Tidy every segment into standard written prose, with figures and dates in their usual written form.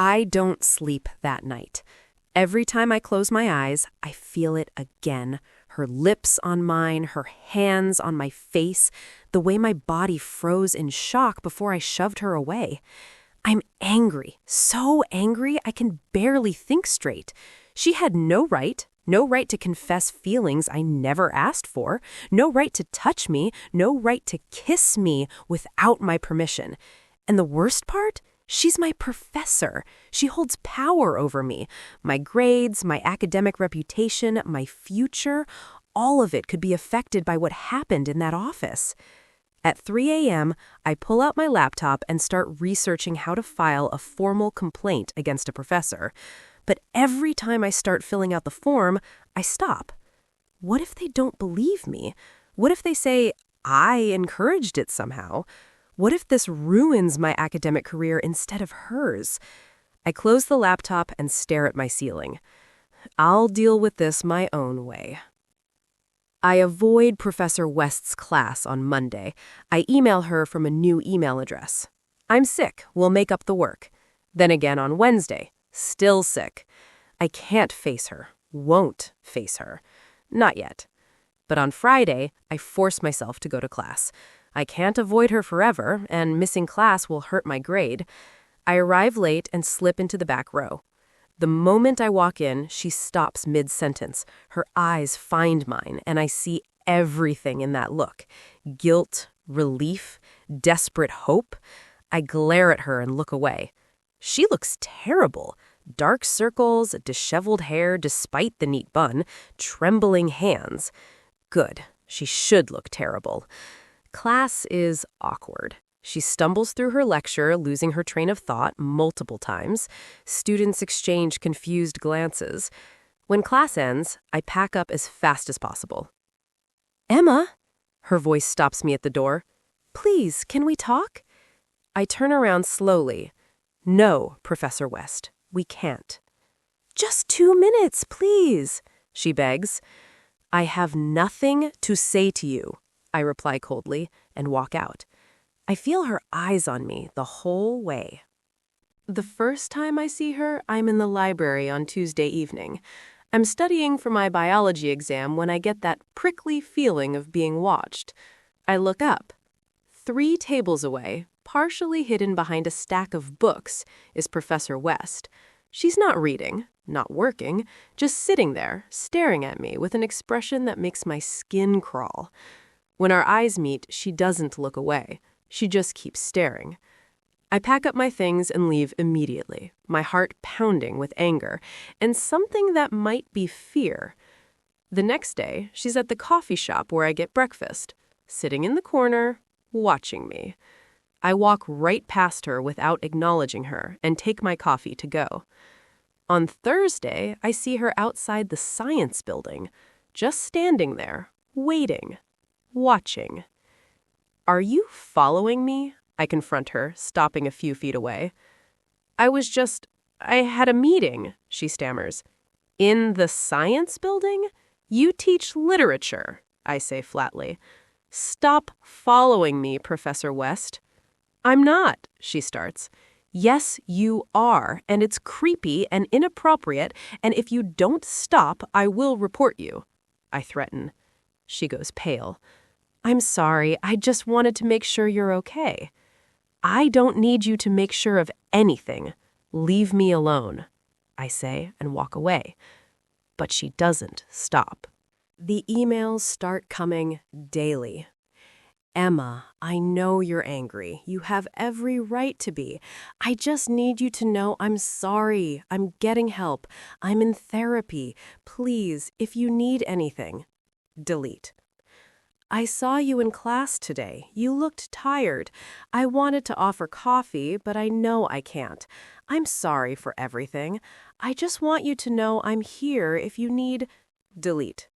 I don't sleep that night. Every time I close my eyes, I feel it again. Her lips on mine, her hands on my face, the way my body froze in shock before I shoved her away. I'm angry, so angry I can barely think straight. She had no right to confess feelings I never asked for, no right to touch me, no right to kiss me without my permission. And the worst part? She's my professor. She holds power over me. My grades, my academic reputation, my future, all of it could be affected by what happened in that office. At 3 a.m., I pull out my laptop and start researching how to file a formal complaint against a professor. But every time I start filling out the form, I stop. What if they don't believe me? What if they say I encouraged it somehow? What if this ruins my academic career instead of hers? I close the laptop and stare at my ceiling. I'll deal with this my own way. I avoid Professor West's class on Monday. I email her from a new email address. I'm sick. We'll make up the work. Then again on Wednesday. Still sick. I can't face her. Won't face her. Not yet. But on Friday, I force myself to go to class. I can't avoid her forever, and missing class will hurt my grade. I arrive late and slip into the back row. The moment I walk in, she stops mid-sentence. Her eyes find mine, and I see everything in that look. Guilt, relief, desperate hope. I glare at her and look away. She looks terrible. Dark circles, disheveled hair despite the neat bun, trembling hands. Good. She should look terrible. Class is awkward. She stumbles through her lecture, losing her train of thought multiple times. Students exchange confused glances. When class ends, I pack up as fast as possible. Emma? Her voice stops me at the door. Please, can we talk? I turn around slowly. No, Professor West, we can't. Just 2 minutes, please, she begs. I have nothing to say to you, I reply coldly and walk out. I feel her eyes on me the whole way. The first time I see her, I'm in the library on Tuesday evening. I'm studying for my biology exam when I get that prickly feeling of being watched. I look up. 3 tables away, partially hidden behind a stack of books, is Professor West. She's not reading, not working, just sitting there, staring at me with an expression that makes my skin crawl. When our eyes meet, she doesn't look away. She just keeps staring. I pack up my things and leave immediately, my heart pounding with anger and something that might be fear. The next day, she's at the coffee shop where I get breakfast, sitting in the corner, watching me. I walk right past her without acknowledging her and take my coffee to go. On Thursday, I see her outside the science building, just standing there, waiting, watching. Are you following me? I confront her, stopping a few feet away. I had a meeting, she stammers. In the science building? You teach literature, I say flatly. Stop following me, Professor West. I'm not, she starts. Yes, you are, and it's creepy and inappropriate, and if you don't stop, I will report you, I threaten. She goes pale. I'm sorry, I just wanted to make sure you're okay. I don't need you to make sure of anything. Leave me alone, I say and walk away. But she doesn't stop. The emails start coming daily. Emma, I know you're angry. You have every right to be. I just need you to know I'm sorry. I'm getting help. I'm in therapy. Please, if you need anything. Delete. I saw you in class today. You looked tired. I wanted to offer coffee, but I know I can't. I'm sorry for everything. I just want you to know I'm here if you need... Delete.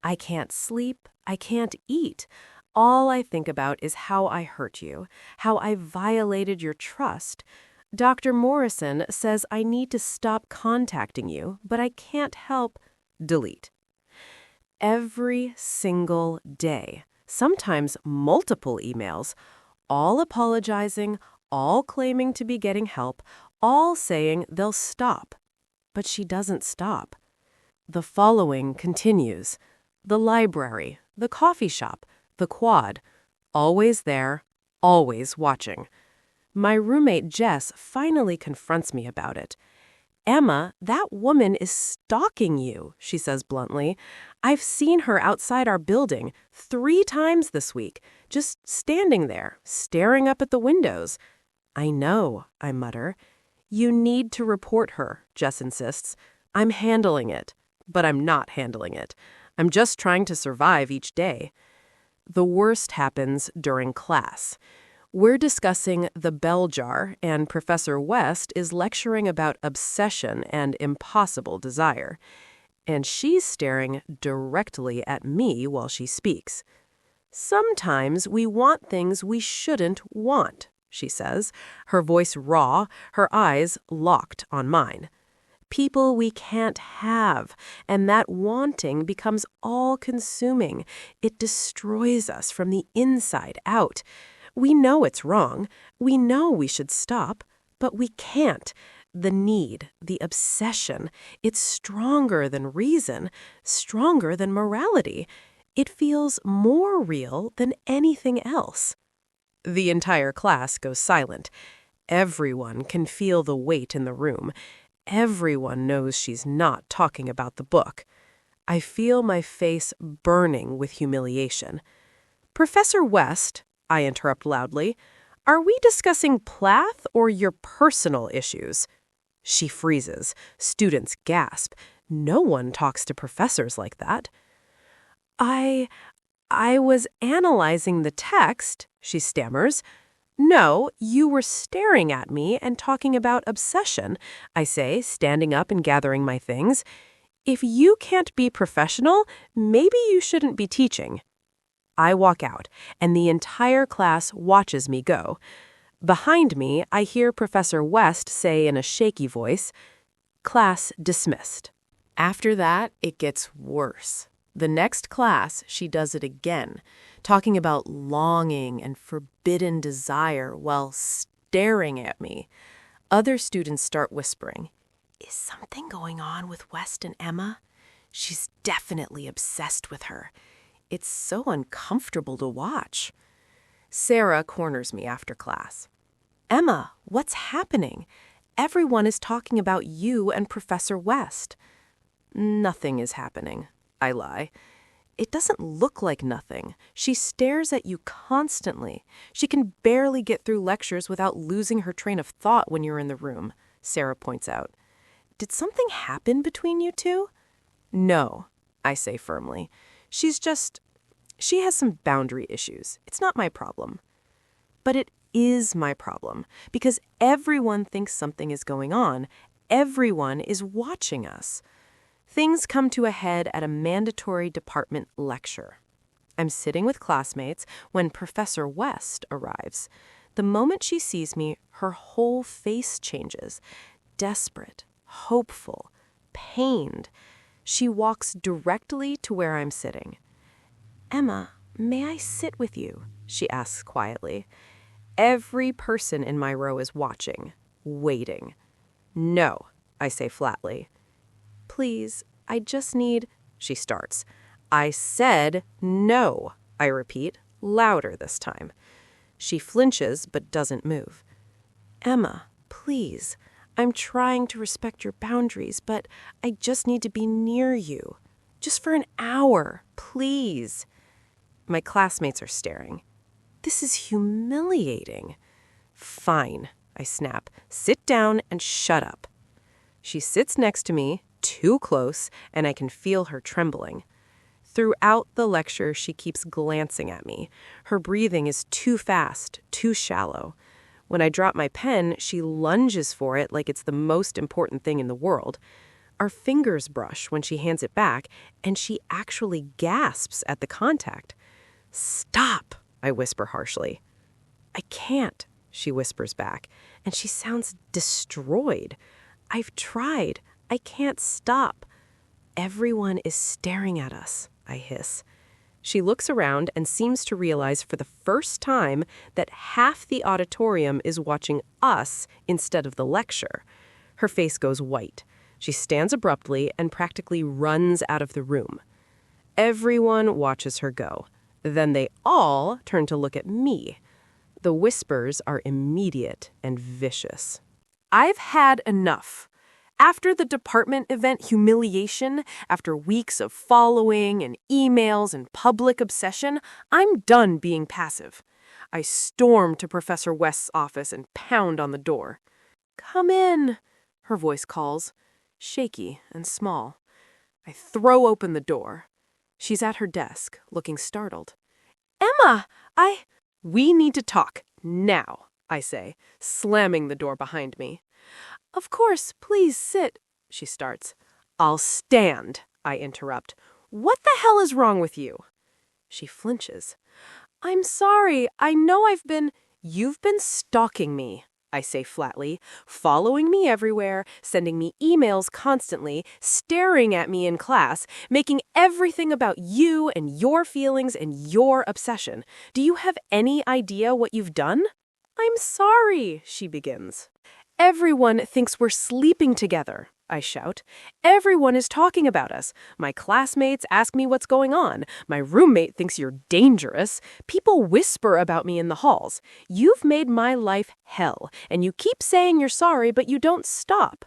I can't sleep. I can't eat. All I think about is how I hurt you, how I violated your trust. Dr. Morrison says I need to stop contacting you, but I can't help... Delete. Every single day, sometimes multiple emails, all apologizing, all claiming to be getting help, all saying they'll stop. But she doesn't stop. The following continues. The library, the coffee shop, the quad, always there, always watching. My roommate Jess finally confronts me about it. "Emma, that woman is stalking you," she says bluntly. "I've seen her outside our building 3 times this week, just standing there, staring up at the windows." "I know," I mutter. "You need to report her," Jess insists. "I'm handling it." But I'm not handling it. I'm just trying to survive each day. The worst happens during class. We're discussing the bell jar, and Professor West is lecturing about obsession and impossible desire. And she's staring directly at me while she speaks. "Sometimes we want things we shouldn't want," she says, her voice raw, her eyes locked on mine. "People we can't have, and that wanting becomes all-consuming. It destroys us from the inside out. We know it's wrong. We know we should stop, but we can't. The need, the obsession, it's stronger than reason, stronger than morality. It feels more real than anything else." The entire class goes silent. Everyone can feel the weight in the room. Everyone knows she's not talking about the book. I feel my face burning with humiliation. "Professor West," I interrupt loudly, "are we discussing Plath or your personal issues?" She freezes. Students gasp. No one talks to professors like that. I was analyzing the text," she stammers. "No, you were staring at me and talking about obsession," I say, standing up and gathering my things. "If you can't be professional, maybe you shouldn't be teaching." I walk out, and the entire class watches me go. Behind me, I hear Professor West say in a shaky voice, "Class dismissed." After that, it gets worse. The next class, she does it again, talking about longing and forbidden desire while staring at me. Other students start whispering, "Is something going on with West and Emma? She's definitely obsessed with her. It's so uncomfortable to watch." Sarah corners me after class. "Emma, what's happening? Everyone is talking about you and Professor West." "Nothing is happening," I lie. "It doesn't look like nothing. She stares at you constantly. She can barely get through lectures without losing her train of thought when you're in the room," Sarah points out. "Did something happen between you two?" "No," I say firmly. She has some boundary issues. It's not my problem." "But it is my problem, because everyone thinks something is going on. Everyone is watching us." Things come to a head at a mandatory department lecture. I'm sitting with classmates when Professor West arrives. The moment she sees me, her whole face changes. Desperate, hopeful, pained. She walks directly to where I'm sitting. "Emma, may I sit with you?" she asks quietly. Every person in my row is watching, waiting. "No," I say flatly. "Please, I just need—" she starts. "I said no," I repeat, louder this time. She flinches but doesn't move. "Emma, please. I'm trying to respect your boundaries, but I just need to be near you. Just for an hour, please." My classmates are staring. This is humiliating. "Fine," I snap. "Sit down and shut up." She sits next to me, too close, and I can feel her trembling. Throughout the lecture, she keeps glancing at me. Her breathing is too fast, too shallow. When I drop my pen, she lunges for it like it's the most important thing in the world. Our fingers brush when she hands it back, and she actually gasps at the contact. "Stop," I whisper harshly. "I can't," she whispers back, and she sounds destroyed. "I've tried. I can't stop." "Everyone is staring at us," I hiss. She looks around and seems to realize for the first time that half the auditorium is watching us instead of the lecture. Her face goes white. She stands abruptly and practically runs out of the room. Everyone watches her go. Then they all turn to look at me. The whispers are immediate and vicious. I've had enough. After the department event humiliation, after weeks of following and emails and public obsession, I'm done being passive. I storm to Professor West's office and pound on the door. "Come in," her voice calls, shaky and small. I throw open the door. She's at her desk, looking startled. "Emma, We need to talk, now," I say, slamming the door behind me. "Of course, please sit," she starts. "I'll stand," I interrupt. "What the hell is wrong with you?" She flinches. "I'm sorry, I know You've been stalking me," I say flatly, "following me everywhere, sending me emails constantly, staring at me in class, making everything about you and your feelings and your obsession. Do you have any idea what you've done?" "I'm sorry," she begins. "Everyone thinks we're sleeping together," I shout. "Everyone is talking about us. My classmates ask me what's going on. My roommate thinks you're dangerous. People whisper about me in the halls. You've made my life hell, and you keep saying you're sorry, but you don't stop."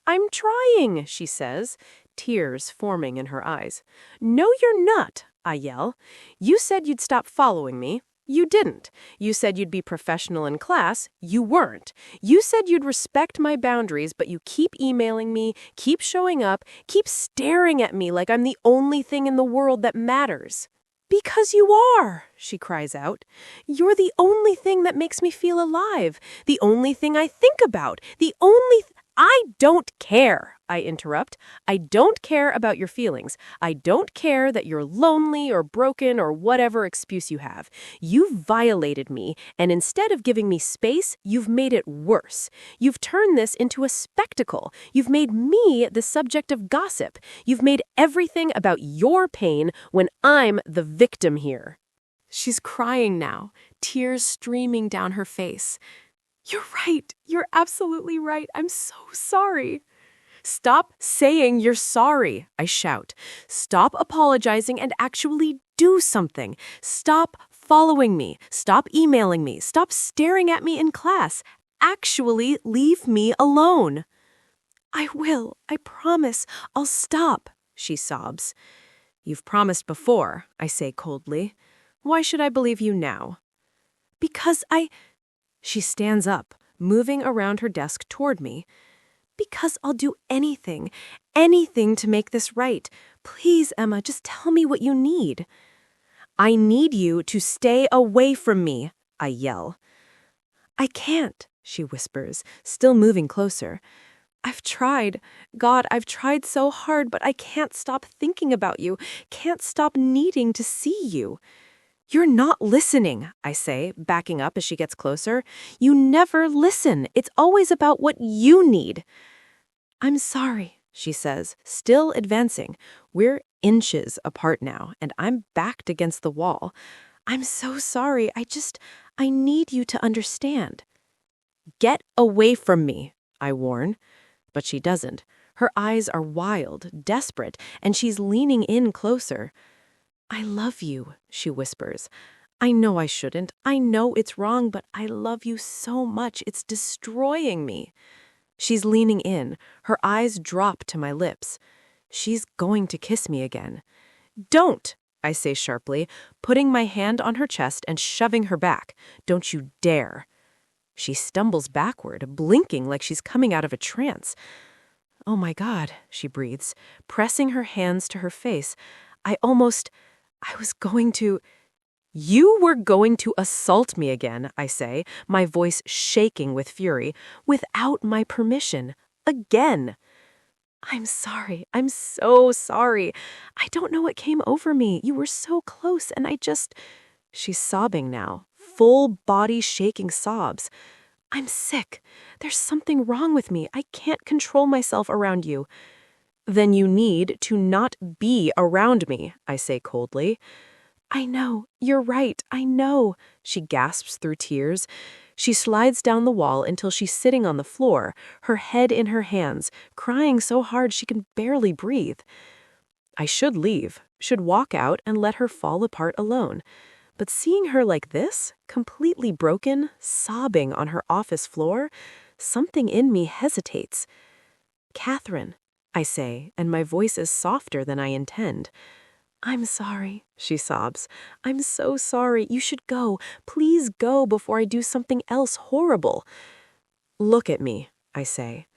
"I'm trying," she says, tears forming in her eyes. "No, you're not," I yell. "You said you'd stop following me. You didn't. You said you'd be professional in class. You weren't. You said you'd respect my boundaries, but you keep emailing me, keep showing up, keep staring at me like I'm the only thing in the world that matters." "Because you are," she cries out. "You're the only thing that makes me feel alive, the only thing I think about, I don't care," I interrupt. "I don't care about your feelings. I don't care that you're lonely or broken or whatever excuse you have. You've violated me, and instead of giving me space, you've made it worse. You've turned this into a spectacle. You've made me the subject of gossip. You've made everything about your pain when I'm the victim here." She's crying now, tears streaming down her face. "You're right. You're absolutely right. I'm so sorry." "Stop saying you're sorry," I shout. "Stop apologizing and actually do something. Stop following me. Stop emailing me. Stop staring at me in class. Actually leave me alone." "I will. I promise. I'll stop," she sobs. "You've promised before," I say coldly. "Why should I believe you now?" "Because She stands up, moving around her desk toward me. "Because I'll do anything to make this right. Please, Emma, just tell me what you need." "I need you to stay away from me," I yell. "I can't," she whispers, still moving closer. "I've tried. God, I've tried so hard, but I can't stop thinking about you, can't stop needing to see you." "You're not listening," I say, backing up as she gets closer. "You never listen. It's always about what you need." "I'm sorry," she says, still advancing. We're inches apart now, and I'm backed against the wall. "I'm so sorry. I need you to understand." "Get away from me," I warn. But she doesn't. Her eyes are wild, desperate, and she's leaning in closer. "I love you," she whispers. "I know I shouldn't. I know it's wrong, but I love you so much. It's destroying me." She's leaning in. Her eyes drop to my lips. She's going to kiss me again. "Don't," I say sharply, putting my hand on her chest and shoving her back. "Don't you dare." She stumbles backward, blinking like she's coming out of a trance. "Oh my God," she breathes, pressing her hands to her face. I was going to..." "You were going to assault me again," I say, my voice shaking with fury, "without my permission. Again." "I'm sorry. I'm so sorry. I don't know what came over me. You were so close, and She's sobbing now, full body shaking sobs. "I'm sick. There's something wrong with me. I can't control myself around you." "Then you need to not be around me," I say coldly. I know, you're right, I know, she gasps through tears. She slides down the wall until she's sitting on the floor, her head in her hands, crying so hard she can barely breathe. I should leave, should walk out and let her fall apart alone. But seeing her like this, completely broken, sobbing on her office floor, something in me hesitates. Catherine, I say, and my voice is softer than I intend. I'm sorry, she sobs. I'm so sorry. You should go. Please go before I do something else horrible. Look at me, I say.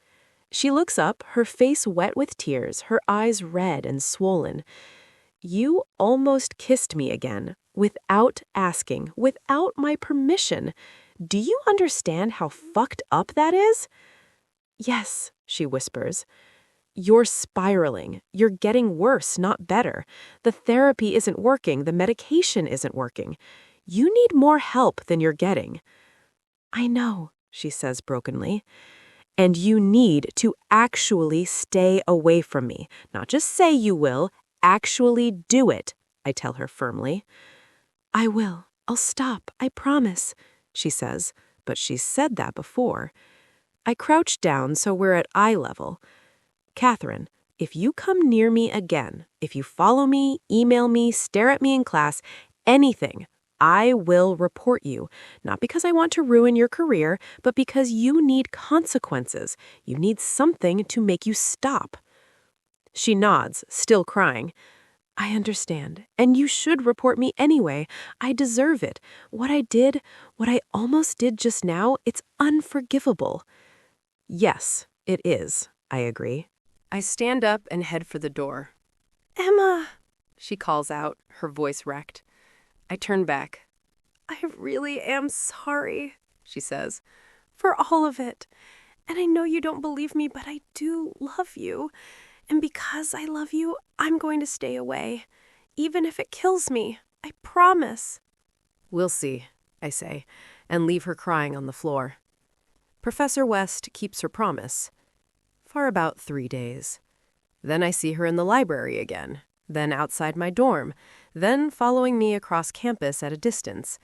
She looks up, her face wet with tears, her eyes red and swollen. You almost kissed me again, without asking, without my permission. Do you understand how fucked up that is? Yes, she whispers. You're spiraling. You're getting worse, not better. The therapy isn't working. The medication isn't working. You need more help than you're getting. I know, she says brokenly. And you need to actually stay away from me. Not just say you will, actually do it, I tell her firmly. I will. I'll stop. I promise, she says, but she's said that before. I crouch down so we're at eye level. Catherine, if you come near me again, if you follow me, email me, stare at me in class, anything, I will report you. Not because I want to ruin your career, but because you need consequences. You need something to make you stop. She nods, still crying. I understand, and you should report me anyway. I deserve it. What I did, what I almost did just now, it's unforgivable. Yes, it is, I agree. I stand up and head for the door. Emma, she calls out, her voice wrecked. I turn back. I really am sorry, she says, for all of it. And I know you don't believe me, but I do love you. And because I love you, I'm going to stay away. Even if it kills me, I promise. We'll see, I say, and leave her crying on the floor. Professor West keeps her promise. For about 3 days. Then I see her in the library again, then outside my dorm, then following me across campus at a distance.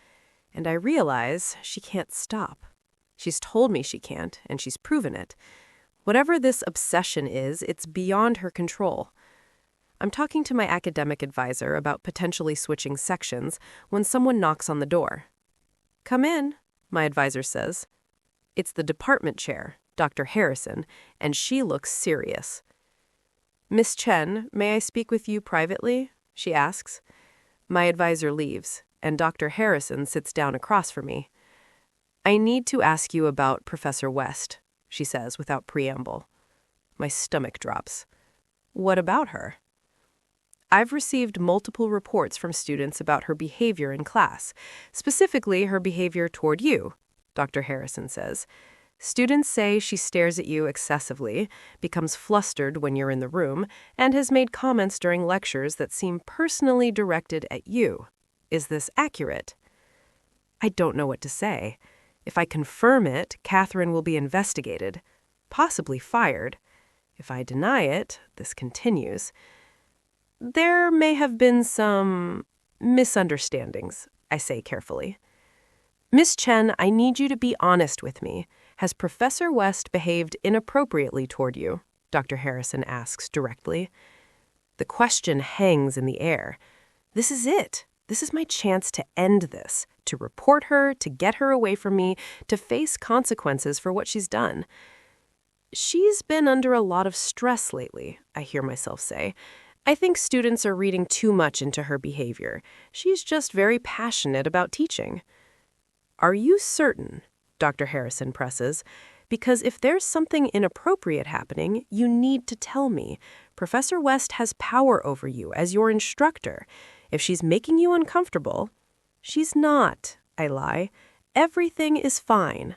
And I realize she can't stop. She's told me she can't, and she's proven it. Whatever this obsession is, it's beyond her control. I'm talking to my academic advisor about potentially switching sections when someone knocks on the door. Come in, my advisor says. It's the department chair, Dr. Harrison, and she looks serious. Miss Chen, may I speak with you privately? She asks. My advisor leaves, and Dr. Harrison sits down across from me. I need to ask you about Professor West, she says without preamble. My stomach drops. What about her? I've received multiple reports from students about her behavior in class, specifically her behavior toward you, Dr. Harrison says. Students say she stares at you excessively, becomes flustered when you're in the room, and has made comments during lectures that seem personally directed at you. Is this accurate? I don't know what to say. If I confirm it, Catherine will be investigated, possibly fired. If I deny it, this continues. There may have been some misunderstandings, I say carefully. Miss Chen, I need you to be honest with me. Has Professor West behaved inappropriately toward you? Dr. Harrison asks directly. The question hangs in the air. This is it. This is my chance to end this, to report her, to get her away from me, to face consequences for what she's done. She's been under a lot of stress lately, I hear myself say. I think students are reading too much into her behavior. She's just very passionate about teaching. Are you certain? Dr. Harrison presses. Because if there's something inappropriate happening, you need to tell me. Professor West has power over you as your instructor. If she's making you uncomfortable, she's not, I lie. Everything is fine.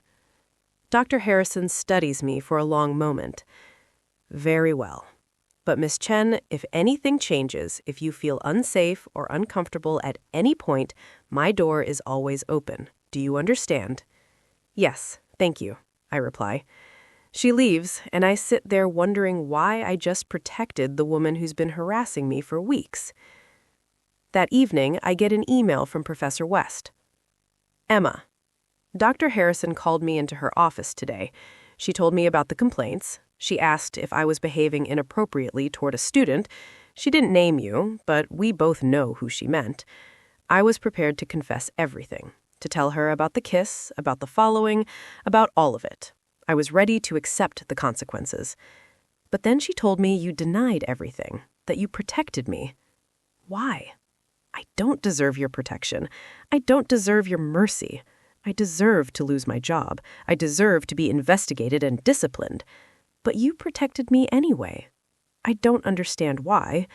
Dr. Harrison studies me for a long moment. Very well. But Miss Chen, if anything changes, if you feel unsafe or uncomfortable at any point, my door is always open. Do you understand? Yes, thank you, I reply. She leaves, and I sit there wondering why I just protected the woman who's been harassing me for weeks. That evening, I get an email from Professor West. Emma, Dr. Harrison called me into her office today. She told me about the complaints. She asked if I was behaving inappropriately toward a student. She didn't name you, but we both know who she meant. I was prepared to confess everything, to tell her about the kiss, about the following, about all of it. I was ready to accept the consequences. But then she told me you denied everything, that you protected me. Why? I don't deserve your protection. I don't deserve your mercy. I deserve to lose my job. I deserve to be investigated and disciplined. But you protected me anyway. I don't understand why,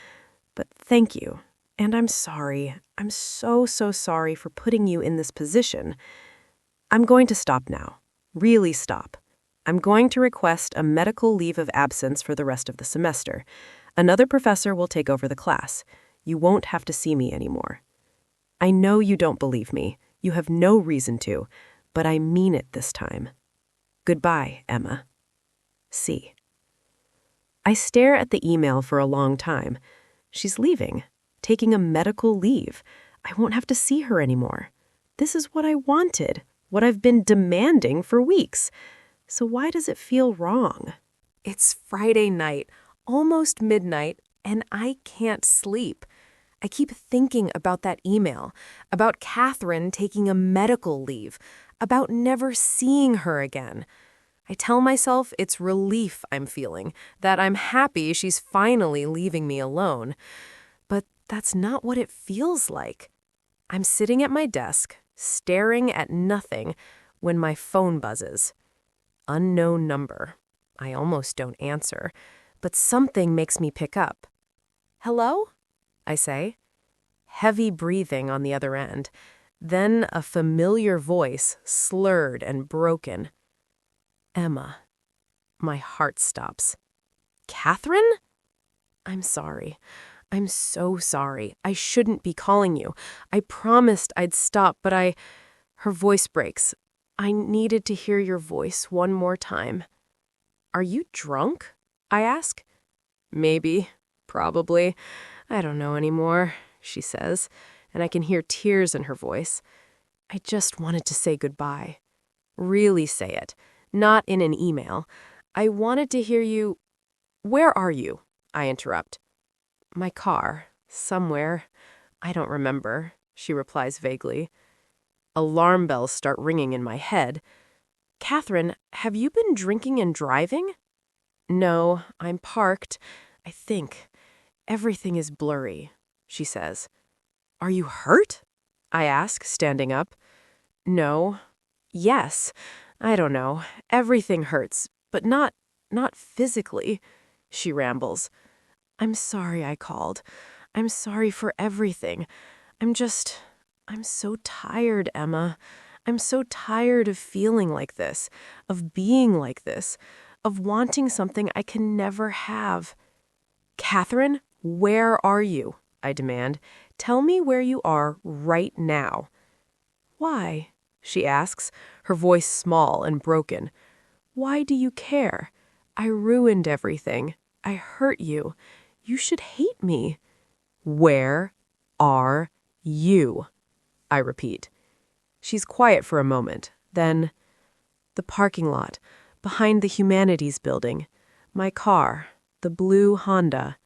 but thank you. And I'm sorry. I'm so sorry for putting you in this position. I'm going to stop now. Really stop. I'm going to request a medical leave of absence for the rest of the semester. Another professor will take over the class. You won't have to see me anymore. I know you don't believe me. You have no reason to, but I mean it this time. Goodbye, Emma. C. I stare at the email for a long time. She's leaving, taking a medical leave. I won't have to see her anymore. This is what I wanted, what I've been demanding for weeks. So why does it feel wrong? It's Friday night, almost midnight, and I can't sleep. I keep thinking about that email, about Catherine taking a medical leave, about never seeing her again. I tell myself it's relief I'm feeling, that I'm happy she's finally leaving me alone. But that's not what it feels like. I'm sitting at my desk, staring at nothing, when my phone buzzes. Unknown number. I almost don't answer, but something makes me pick up. Hello? I say. Heavy breathing on the other end. Then a familiar voice, slurred and broken. Emma. My heart stops. Catherine? I'm sorry. I'm so sorry. I shouldn't be calling you. I promised I'd stop, but Her voice breaks. I needed to hear your voice one more time. Are you drunk? I ask. Maybe. Probably. I don't know anymore, she says, and I can hear tears in her voice. I just wanted to say goodbye. Really say it. Not in an email. I wanted to hear you. Where are you? I interrupt. My car. Somewhere. I don't remember, she replies vaguely. Alarm bells start ringing in my head. Catherine, have you been drinking and driving? No, I'm parked. I think. Everything is blurry, she says. Are you hurt? I ask, standing up. No. Yes. I don't know. Everything hurts, but not physically, she rambles. I'm sorry I called. I'm sorry for everything. I'm so tired, Emma. I'm so tired of feeling like this, of being like this, of wanting something I can never have. Catherine, where are you? I demand. Tell me where you are right now. Why? She asks, her voice small and broken. Why do you care? I ruined everything. I hurt you. You should hate me. Where are you? I repeat. She's quiet for a moment. Then, the parking lot, behind the Humanities building. My car, the blue Honda.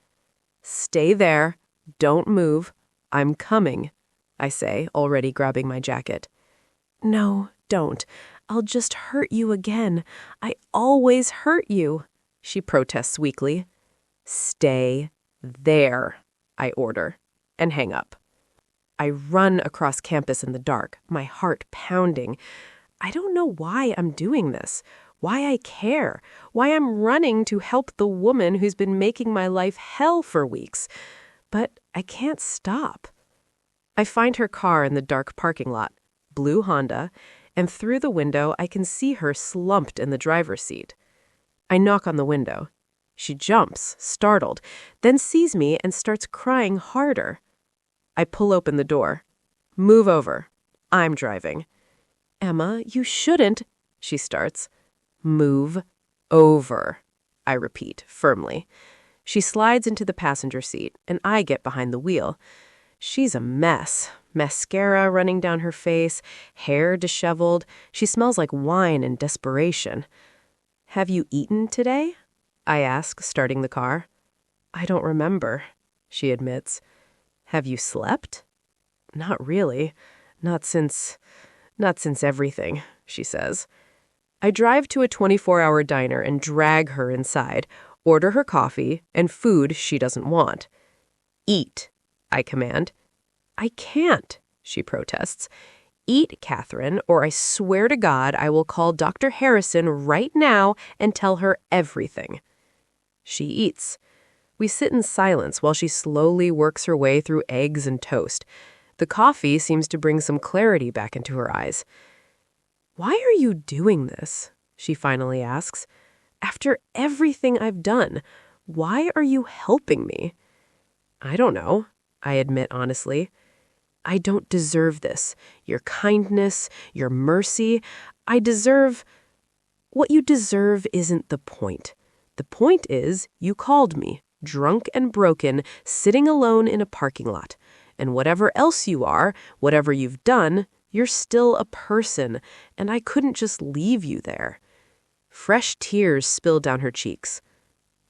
Stay there. Don't move. I'm coming, I say, already grabbing my jacket. No, don't. I'll just hurt you again. I always hurt you, she protests weakly. Stay there, I order, and hang up. I run across campus in the dark, my heart pounding. I don't know why I'm doing this, why I care, why I'm running to help the woman who's been making my life hell for weeks. But I can't stop. I find her car in the dark parking lot, blue Honda, and through the window I can see her slumped in the driver's seat. I knock on the window. She jumps, startled, then sees me and starts crying harder. I pull open the door. Move over. I'm driving. Emma, you shouldn't, she starts. Move over, I repeat firmly. She slides into the passenger seat, and I get behind the wheel. She's a mess. Mascara running down her face, hair disheveled. She smells like wine and desperation. "Have you eaten today?" I ask, starting the car. "I don't remember," she admits. "Have you slept?" "Not really. Not since everything," she says. I drive to a 24-hour diner and drag her inside, order her coffee and food she doesn't want. "Eat," I command. "I can't," she protests. "Eat, Catherine, or I swear to God I will call Dr. Harrison right now and tell her everything." She eats. We sit in silence while she slowly works her way through eggs and toast. The coffee seems to bring some clarity back into her eyes. "Why are you doing this?" she finally asks. "After everything I've done, why are you helping me?" "I don't know," I admit honestly. "I don't deserve this. Your kindness, your mercy. What you deserve isn't the point. The point is you called me, drunk and broken, sitting alone in a parking lot. And whatever else you are, whatever you've done, you're still a person, and I couldn't just leave you there." Fresh tears spill down her cheeks.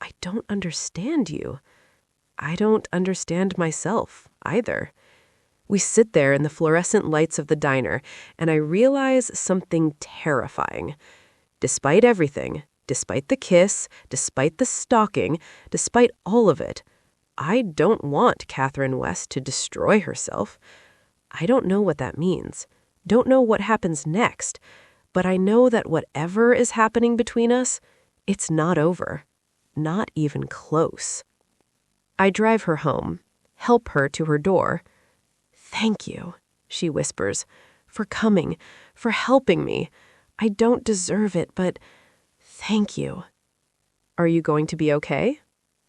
"I don't understand you. I don't understand myself, either." We sit there in the fluorescent lights of the diner, and I realize something terrifying. Despite everything, despite the kiss, despite the stalking, despite all of it, I don't want Catherine West to destroy herself. I don't know what that means, don't know what happens next, but I know that whatever is happening between us, it's not over, not even close. I drive her home, help her to her door. "Thank you," she whispers, "for coming, for helping me. I don't deserve it, but thank you." "Are you going to be okay?"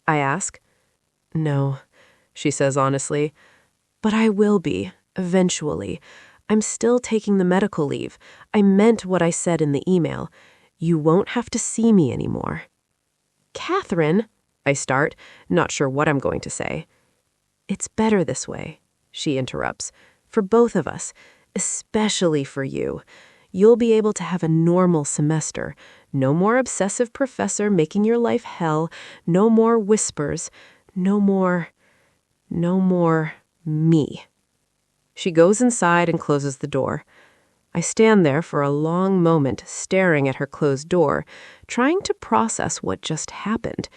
I ask. "No," she says honestly, "but I will be, eventually. I'm still taking the medical leave. I meant what I said in the email. You won't have to see me anymore." "Catherine," I start, not sure what I'm going to say. "It's better this way," she interrupts, "for both of us, especially for you. You'll be able to have a normal semester. No more obsessive professor making your life hell. No more whispers. No more me." She goes inside and closes the door. I stand there for a long moment, staring at her closed door, trying to process what just happened.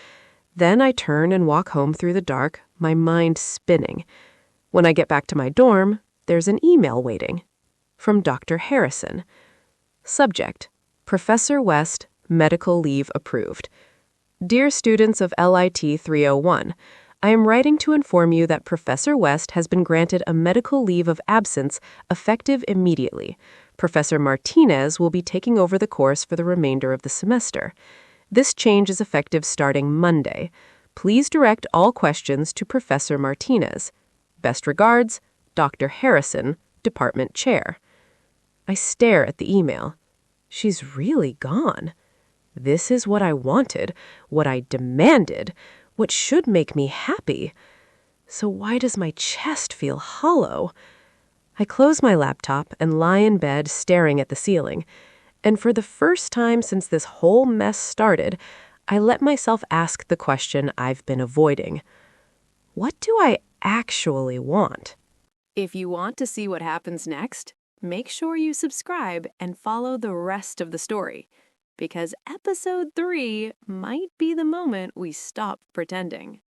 Then I turn and walk home through the dark, my mind spinning. When I get back to my dorm, there's an email waiting. From Dr. Harrison. Subject: Professor West, medical leave approved. Dear students of LIT 301, I am writing to inform you that Professor West has been granted a medical leave of absence effective immediately. Professor Martinez will be taking over the course for the remainder of the semester. This change is effective starting Monday. Please direct all questions to Professor Martinez. Best regards, Dr. Harrison, Department Chair. I stare at the email. She's really gone. This is what I wanted, what I demanded, what should make me happy. So why does my chest feel hollow? I close my laptop and lie in bed staring at the ceiling. And for the first time since this whole mess started, I let myself ask the question I've been avoiding. What do I actually want? If you want to see what happens next, make sure you subscribe and follow the rest of the story, because episode 3 might be the moment we stop pretending.